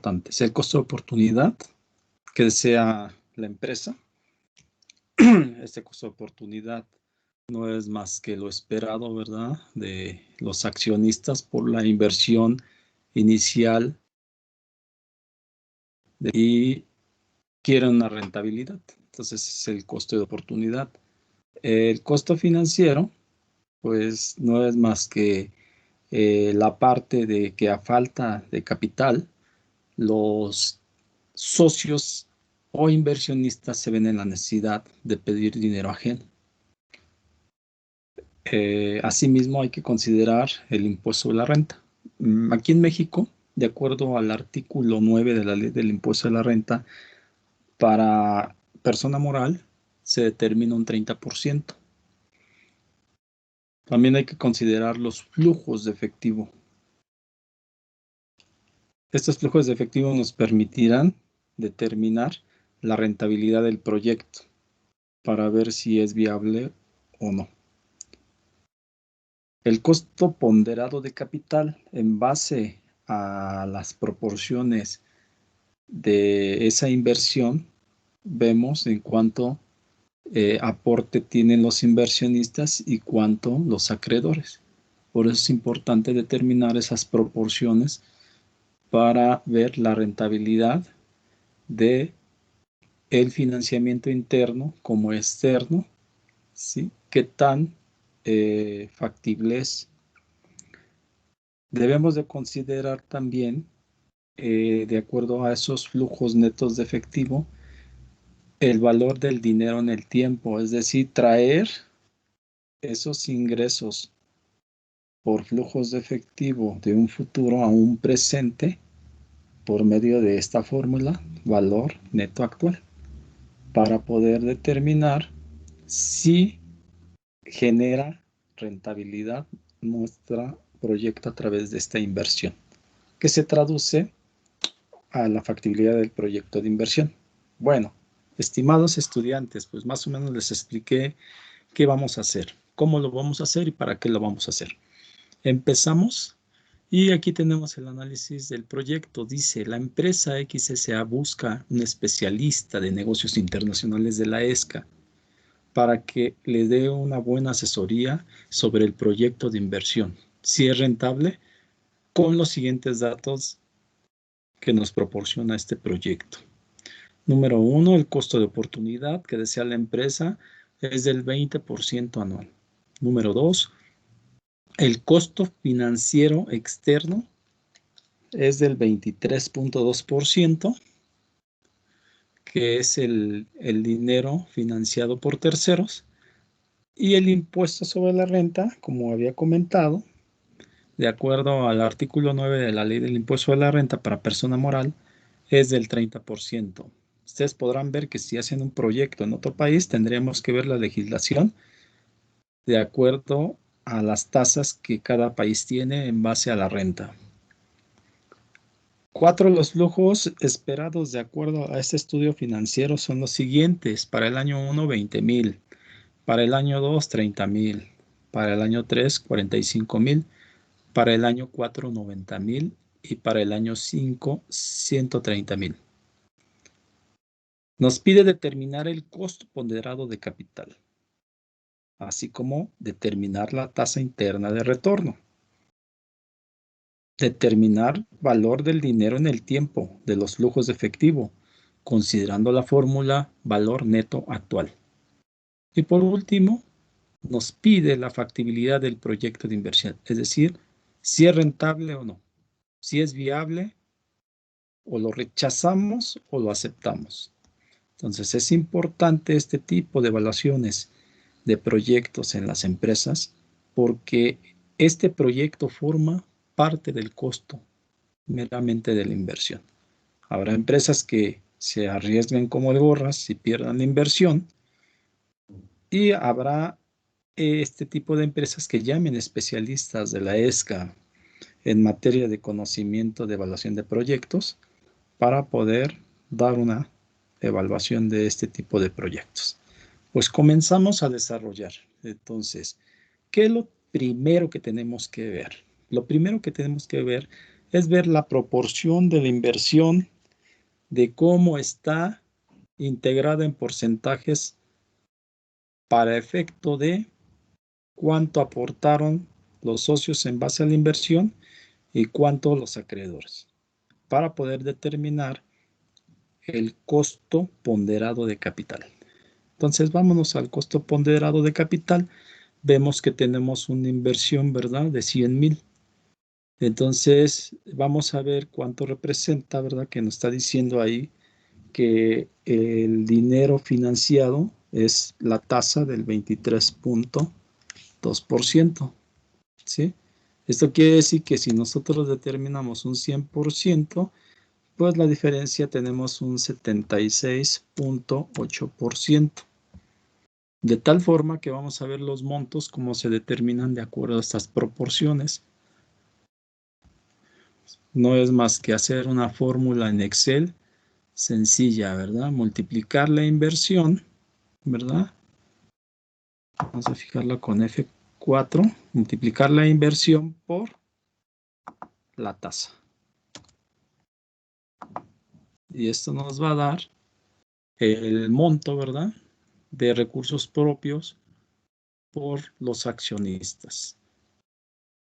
importantes. El costo de oportunidad que desea la empresa. Este costo de oportunidad no es más que lo esperado, ¿verdad?, de los accionistas por la inversión inicial y quieren una rentabilidad. Entonces es el costo de oportunidad. El costo financiero, pues no es más que la parte de que a falta de capital, los socios o inversionistas se ven en la necesidad de pedir dinero ajeno. Asimismo, hay que considerar el impuesto de la renta. Aquí en México, de acuerdo al artículo 9 de la ley del impuesto de la renta, para persona moral se determina un 30%. También hay que considerar los flujos de efectivo. Estos flujos de efectivo nos permitirán determinar la rentabilidad del proyecto para ver si es viable o no. El costo ponderado de capital en base a las proporciones de esa inversión, vemos en cuánto aporte tienen los inversionistas y cuánto los acreedores. Por eso es importante determinar esas proporciones para ver la rentabilidad de el financiamiento interno como externo, ¿sí? ¿Qué tan factible es? Debemos de considerar también, de acuerdo a esos flujos netos de efectivo, el valor del dinero en el tiempo, es decir, traer esos ingresos por flujos de efectivo de un futuro a un presente por medio de esta fórmula, valor neto actual, para poder determinar si genera rentabilidad nuestro proyecto a través de esta inversión, que se traduce a la factibilidad del proyecto de inversión. Bueno, estimados estudiantes, pues más o menos les expliqué qué vamos a hacer, cómo lo vamos a hacer y para qué lo vamos a hacer. Empezamos y aquí tenemos el análisis del proyecto. Dice, la empresa XSA busca un especialista de negocios internacionales de la ESCA para que le dé una buena asesoría sobre el proyecto de inversión, si es rentable, con los siguientes datos que nos proporciona este proyecto. Número 1, el costo de oportunidad que desea la empresa es del 20% anual. Número 2, el costo financiero externo es del 23.2%, que es el dinero financiado por terceros. Y el impuesto sobre la renta, como había comentado, de acuerdo al artículo 9 de la ley del impuesto sobre la renta para persona moral, es del 30%. Ustedes podrán ver que si hacen un proyecto en otro país, tendríamos que ver la legislación de acuerdo a las tasas que cada país tiene en base a la renta. 4. Los flujos esperados de acuerdo a este estudio financiero son los siguientes. Para el año 1, 20,000. Para el año 2, 30,000. Para el año 3, 45,000. Para el año 4, 90,000. Y para el año 5, 130,000. Nos pide determinar el costo ponderado de capital, así como determinar la tasa interna de retorno. Determinar valor del dinero en el tiempo de los flujos de efectivo, considerando la fórmula valor neto actual. Y por último, nos pide la factibilidad del proyecto de inversión, es decir, si es rentable o no, si es viable o lo rechazamos o lo aceptamos. Entonces es importante este tipo de evaluaciones de proyectos en las empresas porque este proyecto forma parte del costo meramente de la inversión. Habrá empresas que se arriesguen como de gorras y pierdan la inversión y habrá este tipo de empresas que llamen especialistas de la ESCA en materia de conocimiento de evaluación de proyectos para poder dar una evaluación de este tipo de proyectos. Pues comenzamos a desarrollar. Entonces, ¿qué es lo primero que tenemos que ver? Lo primero que tenemos que ver es ver la proporción de la inversión, de cómo está integrada en porcentajes para efecto de cuánto aportaron los socios en base a la inversión y cuánto los acreedores, para poder determinar el costo ponderado de capital. Entonces, vámonos al costo ponderado de capital. Vemos que tenemos una inversión, ¿verdad?, de 100,000. Entonces, vamos a ver cuánto representa, ¿verdad?, que nos está diciendo ahí que el dinero financiado es la tasa del 23.2%, ¿sí? Esto quiere decir que si nosotros determinamos un 100%, pues la diferencia tenemos un 76.8%. De tal forma que vamos a ver los montos cómo se determinan de acuerdo a estas proporciones. No es más que hacer una fórmula en Excel sencilla, ¿verdad? Multiplicar la inversión, ¿verdad? Vamos a fijarla con F4. Multiplicar la inversión por la tasa. Y esto nos va a dar el monto, ¿verdad?, de recursos propios por los accionistas.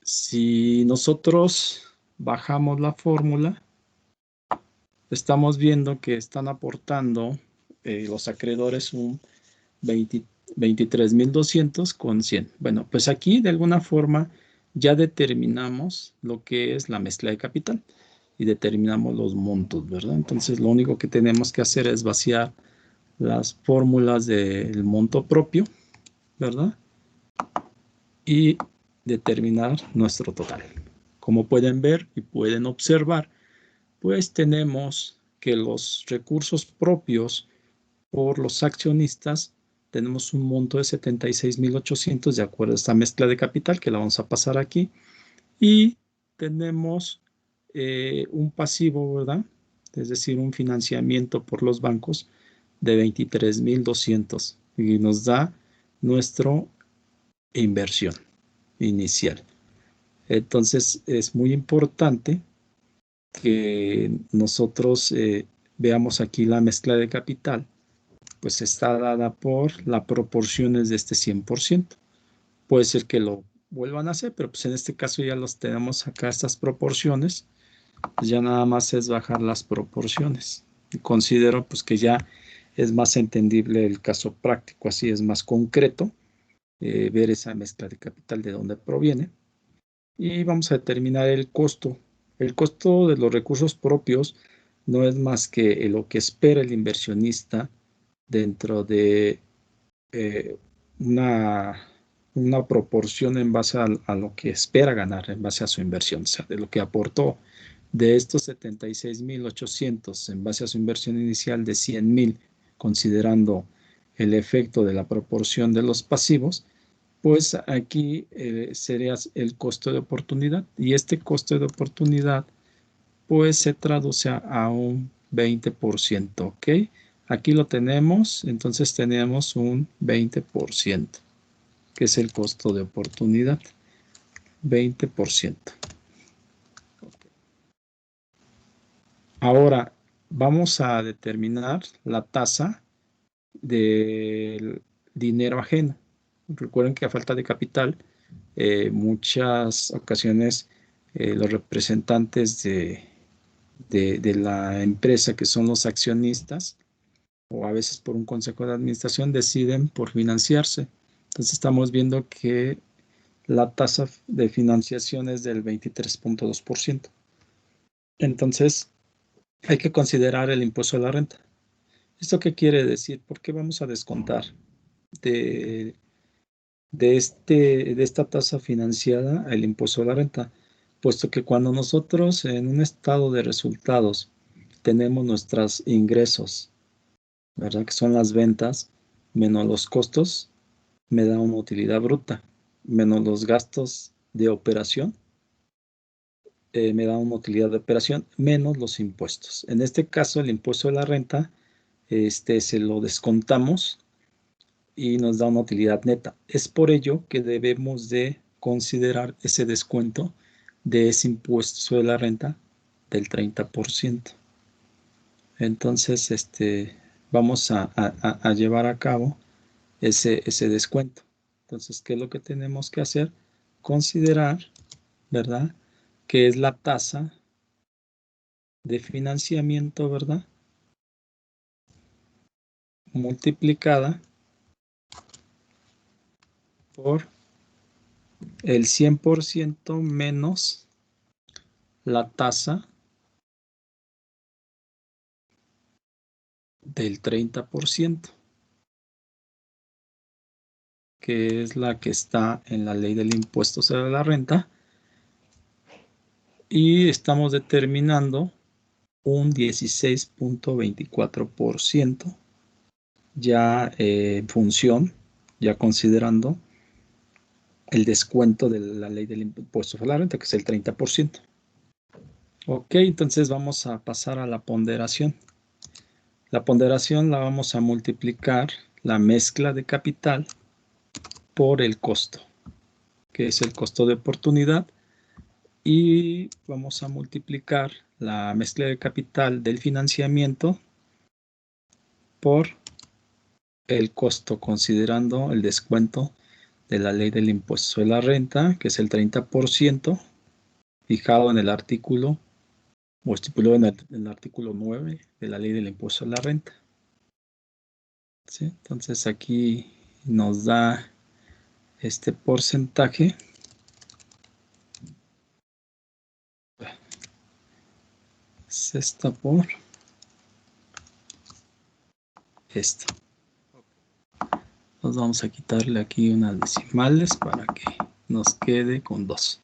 Si nosotros bajamos la fórmula, estamos viendo que están aportando los acreedores un 23,200 con 100. Bueno, pues aquí de alguna forma ya determinamos lo que es la mezcla de capital y determinamos los montos, ¿verdad? Entonces lo único que tenemos que hacer es vaciar las fórmulas del monto propio, ¿verdad? Y determinar nuestro total. Como pueden ver y pueden observar, pues tenemos que los recursos propios por los accionistas tenemos un monto de 76,800 de acuerdo a esta mezcla de capital que la vamos a pasar aquí, y tenemos un pasivo, ¿verdad?, es decir, un financiamiento por los bancos de 23,200 y nos da nuestra inversión inicial. Entonces es muy importante que nosotros veamos aquí la mezcla de capital, pues está dada por las proporciones de este 100%. Puede ser que lo vuelvan a hacer, pero pues en este caso ya los tenemos acá, estas proporciones, pues ya nada más es bajar las proporciones. Y considero pues que ya es más entendible el caso práctico, así es más concreto ver esa mezcla de capital de dónde proviene. Y vamos a determinar el costo. El costo de los recursos propios no es más que lo que espera el inversionista dentro de eh, una, una proporción en base a lo que espera ganar, en base a su inversión, o sea, de lo que aportó de estos 76,800 en base a su inversión inicial de 100,000, considerando el efecto de la proporción de los pasivos. Pues aquí sería el costo de oportunidad, y este costo de oportunidad pues se traduce a un 20%, ¿ok? Aquí lo tenemos, entonces tenemos un 20%, que es el costo de oportunidad, 20%. Ahora vamos a determinar la tasa del dinero ajeno. Recuerden que a falta de capital, muchas ocasiones los representantes de la empresa, que son los accionistas, o a veces por un consejo de administración, deciden por financiarse. Entonces estamos viendo que la tasa de financiación es del 23.2%. Entonces hay que considerar el impuesto a la renta. ¿Esto qué quiere decir? ¿Por qué vamos a descontar de, de esta tasa financiada el impuesto a la renta? Puesto que cuando nosotros en un estado de resultados tenemos nuestros ingresos, ¿verdad?, que son las ventas, menos los costos, me da una utilidad bruta, menos los gastos de operación, me da una utilidad de operación, menos los impuestos. En este caso, el impuesto de la renta, se lo descontamos y nos da una utilidad neta. Es por ello que debemos de considerar ese descuento de ese impuesto sobre la renta del 30%. Entonces, vamos a llevar a cabo ese descuento. Entonces, ¿qué es lo que tenemos que hacer? Considerar, ¿verdad? Que es la tasa de financiamiento, ¿verdad? Multiplicada por el 100% menos la tasa del 30%, que es la que está en la ley del impuesto sobre la renta, y estamos determinando un 16.24% ya en función, ya considerando el descuento de la ley del impuesto sobre la renta, que es el 30%. Ok, entonces vamos a pasar a la ponderación. La ponderación la vamos a multiplicar la mezcla de capital por el costo, que es el costo de oportunidad, y vamos a multiplicar la mezcla de capital del financiamiento por el costo, considerando el descuento de la ley del impuesto sobre la renta, que es el 30%, fijado en el artículo o estipulado en el artículo 9 de la ley del impuesto sobre la renta. ¿Sí? Entonces aquí nos da este porcentaje. Es esta por esta. Nos vamos a quitarle aquí unas decimales para que nos quede con 2.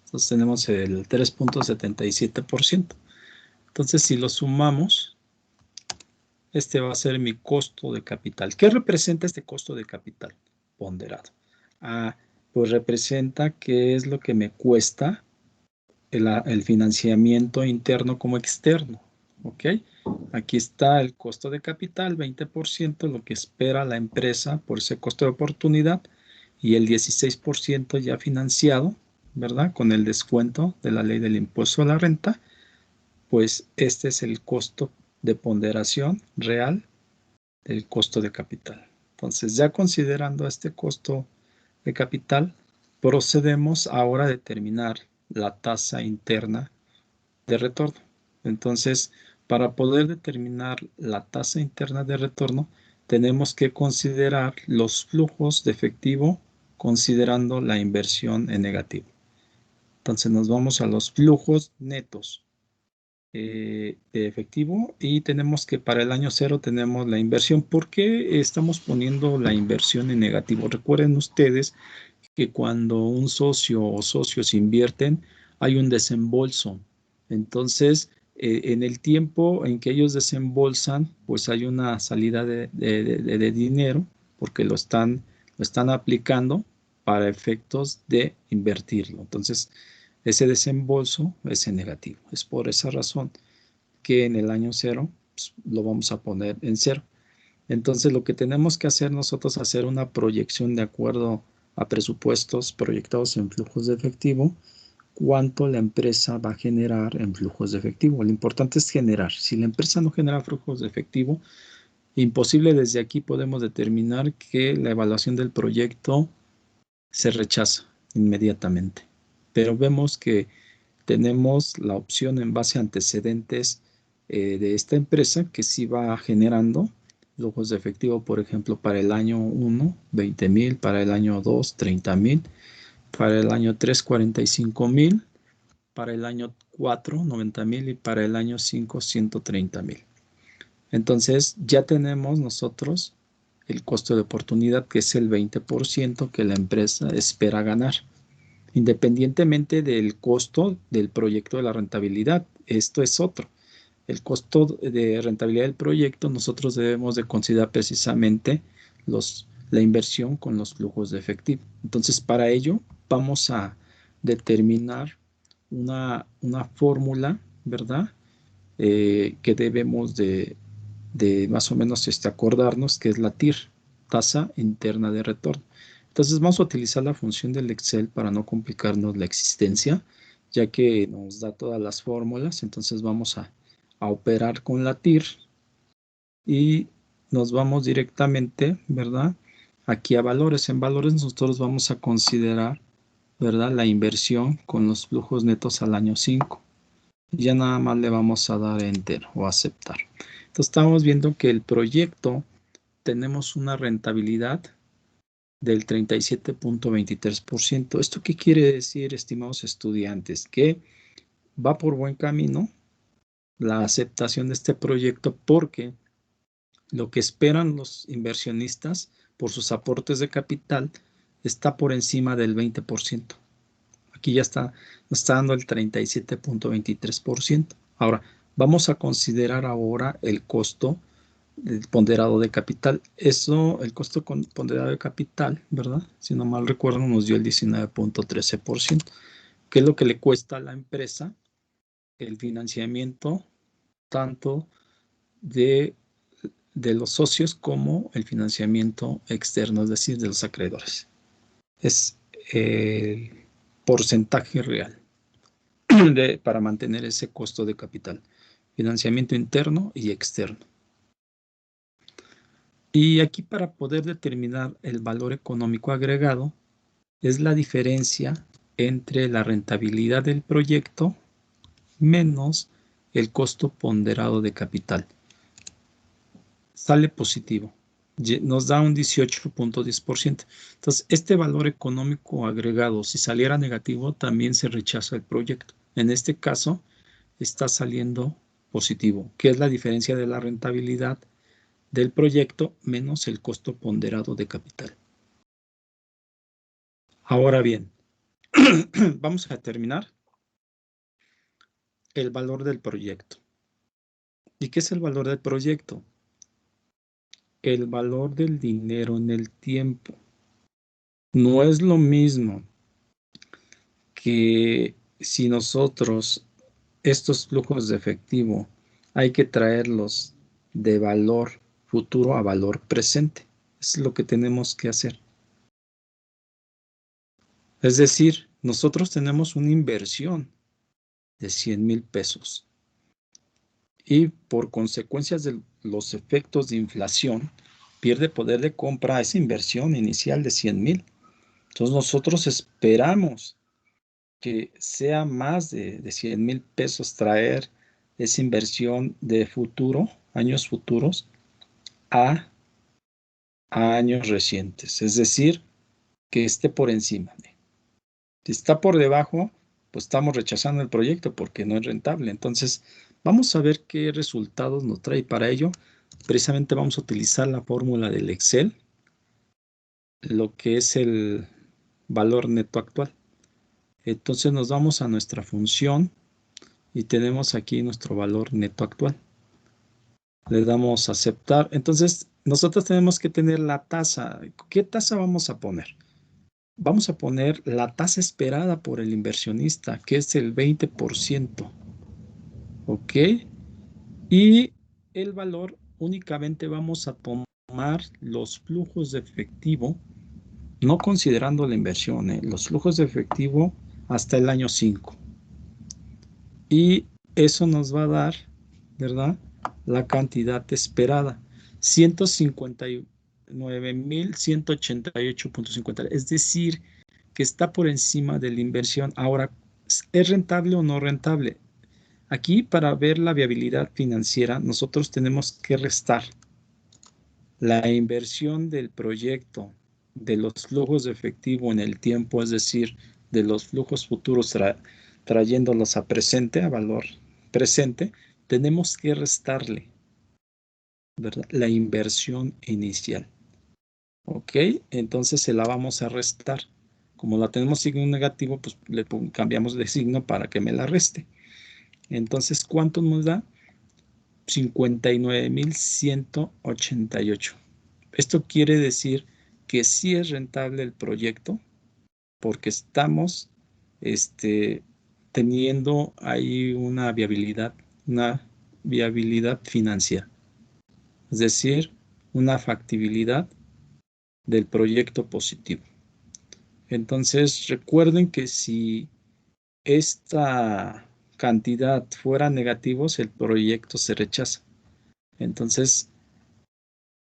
Entonces tenemos el 3.77%. Entonces si lo sumamos, este va a ser mi costo de capital. ¿Qué representa este costo de capital ponderado? Pues representa qué es lo que me cuesta el financiamiento interno como externo. ¿Ok? Aquí está el costo de capital, 20%, lo que espera la empresa por ese costo de oportunidad, y el 16% ya financiado, ¿verdad? Con el descuento de la ley del impuesto a la renta, pues este es el costo de ponderación real del costo de capital. Entonces, ya considerando este costo de capital, procedemos ahora a determinar la tasa interna de retorno. Entonces, para poder determinar la tasa interna de retorno, tenemos que considerar los flujos de efectivo considerando la inversión en negativo. Entonces, nos vamos a los flujos netos de efectivo, y tenemos que para el año cero tenemos la inversión. ¿Por qué estamos poniendo la inversión en negativo? Recuerden ustedes que cuando un socio o socios invierten, hay un desembolso. Entonces, en el tiempo en que ellos desembolsan, pues hay una salida de dinero, porque lo están aplicando para efectos de invertirlo. Entonces, ese desembolso es en negativo. Es por esa razón que en el año cero pues, lo vamos a poner en cero. Entonces, lo que tenemos que hacer nosotros es hacer una proyección de acuerdo a presupuestos proyectados en flujos de efectivo, cuánto la empresa va a generar en flujos de efectivo. Lo importante es generar. Si la empresa no genera flujos de efectivo, imposible, desde aquí podemos determinar que la evaluación del proyecto se rechaza inmediatamente. Pero vemos que tenemos la opción en base a antecedentes de esta empresa que sí va generando flujos de efectivo, por ejemplo, para el año 1, 20,000, para el año 2, 30,000, para el año 3, 45,000, para el año 4, 90,000, y para el año 5, 130,000. Entonces ya tenemos nosotros el costo de oportunidad, que es el 20% que la empresa espera ganar, independientemente del costo del proyecto de la rentabilidad. Esto es otro. El costo de rentabilidad del proyecto, nosotros debemos de considerar precisamente la inversión con los flujos de efectivo. Entonces, para ello vamos a determinar una fórmula, ¿verdad? Que debemos de más o menos acordarnos, que es la TIR, tasa interna de retorno. Entonces vamos a utilizar la función del Excel para no complicarnos la existencia, ya que nos da todas las fórmulas. Entonces vamos a operar con la TIR y nos vamos directamente, ¿verdad? Aquí a valores. En valores nosotros vamos a considerar, ¿verdad?, la inversión con los flujos netos al año 5. Y ya nada más le vamos a dar enter o aceptar. Entonces estamos viendo que el proyecto tenemos una rentabilidad del 37.23%. ¿Esto qué quiere decir, estimados estudiantes? Que va por buen camino la aceptación de este proyecto, porque lo que esperan los inversionistas por sus aportes de capital está por encima del 20%. Aquí ya nos está dando el 37.23%. Ahora, vamos a considerar ahora el costo ponderado de capital. Eso, el costo ponderado de capital, ¿verdad? Si no mal recuerdo, nos dio el 19.13%, que es lo que le cuesta a la empresa el financiamiento tanto de los socios como el financiamiento externo, es decir, de los acreedores. Es el porcentaje real para mantener ese costo de capital, financiamiento interno y externo. Y aquí, para poder determinar el valor económico agregado, es la diferencia entre la rentabilidad del proyecto menos el costo ponderado de capital. Sale positivo, nos da un 18.10%. Entonces, este valor económico agregado, si saliera negativo, también se rechaza el proyecto. En este caso, está saliendo positivo, que es la diferencia de la rentabilidad del proyecto menos el costo ponderado de capital. Ahora bien, vamos a determinar el valor del proyecto. ¿Y qué es el valor del proyecto? El valor del dinero en el tiempo. No es lo mismo que si nosotros estos flujos de efectivo hay que traerlos de valor futuro a valor presente. Es lo que tenemos que hacer. Es decir, nosotros tenemos una inversión de 100,000 pesos y por consecuencias de los efectos de inflación pierde poder de compra a esa inversión inicial de 100,000. Entonces nosotros esperamos que sea más de 100,000 pesos traer esa inversión de futuro, años futuros, a años recientes. Es decir, que esté por encima. Si está por debajo, pues estamos rechazando el proyecto porque no es rentable. Entonces, vamos a ver qué resultados nos trae. Para ello, precisamente vamos a utilizar la fórmula del Excel, lo que es el valor neto actual. Entonces nos vamos a nuestra función y tenemos aquí nuestro valor neto actual. Le damos a aceptar. Entonces, nosotros tenemos que tener la tasa. ¿Qué tasa vamos a poner? Vamos a poner la tasa esperada por el inversionista, que es el 20%. ¿Ok? Y el valor únicamente vamos a tomar los flujos de efectivo, no considerando la inversión, los flujos de efectivo hasta el año 5. Y eso nos va a dar, ¿verdad?, la cantidad esperada, 159,188.50. Es decir, que está por encima de la inversión. Ahora, ¿es rentable o no rentable? Aquí, para ver la viabilidad financiera, nosotros tenemos que restar la inversión del proyecto de los flujos de efectivo en el tiempo, es decir, de los flujos futuros trayéndolos a presente, a valor presente. Tenemos que restarle, ¿verdad?, la inversión inicial. ¿Ok? Entonces se la vamos a restar. Como la tenemos signo negativo, pues le cambiamos de signo para que me la reste. Entonces, ¿cuánto nos da? 59,188. Esto quiere decir que sí es rentable el proyecto porque estamos teniendo ahí una viabilidad financiera. Es decir, una factibilidad del proyecto positivo. Entonces, recuerden que si esta cantidad fuera negativos, el proyecto se rechaza. Entonces,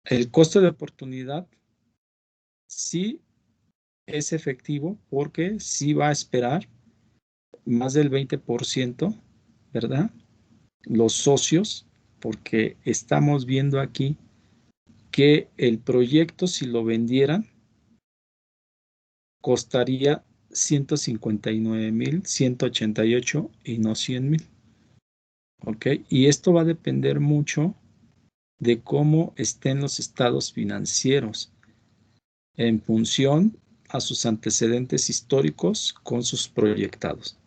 el costo de oportunidad sí es efectivo porque sí va a esperar más del 20%, ¿verdad? Los socios, porque estamos viendo aquí que el proyecto, si lo vendieran, costaría 159,188 y no 100,000. ¿Ok? Y esto va a depender mucho de cómo estén los estados financieros en función a sus antecedentes históricos con sus proyectados.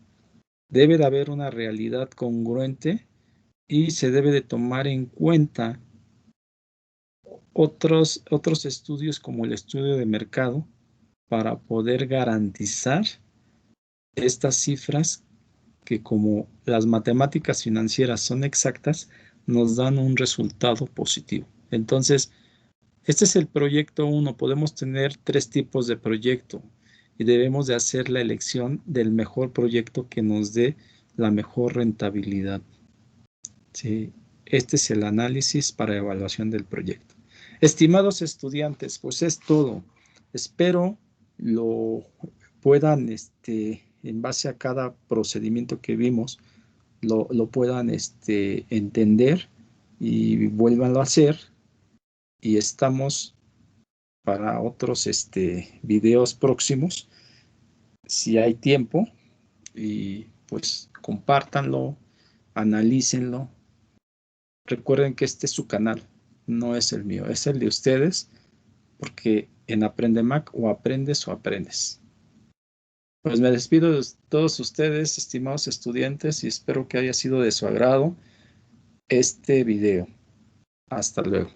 Debe de haber una realidad congruente y se debe de tomar en cuenta otros estudios como el estudio de mercado para poder garantizar estas cifras que, como las matemáticas financieras son exactas, nos dan un resultado positivo. Entonces, este es el proyecto 1. Podemos tener 3 tipos de proyecto y debemos de hacer la elección del mejor proyecto que nos dé la mejor rentabilidad. ¿Sí? Este es el análisis para evaluación del proyecto. Estimados estudiantes, pues es todo. Espero lo puedan, en base a cada procedimiento que vimos, lo puedan entender y vuélvanlo a hacer. Y estamos para otros videos próximos, si hay tiempo, y pues compártanlo, analícenlo. Recuerden que este es su canal, no es el mío, es el de ustedes, porque en Aprende Mac o aprendes o aprendes. Pues me despido de todos ustedes, estimados estudiantes, y espero que haya sido de su agrado este video. Hasta luego.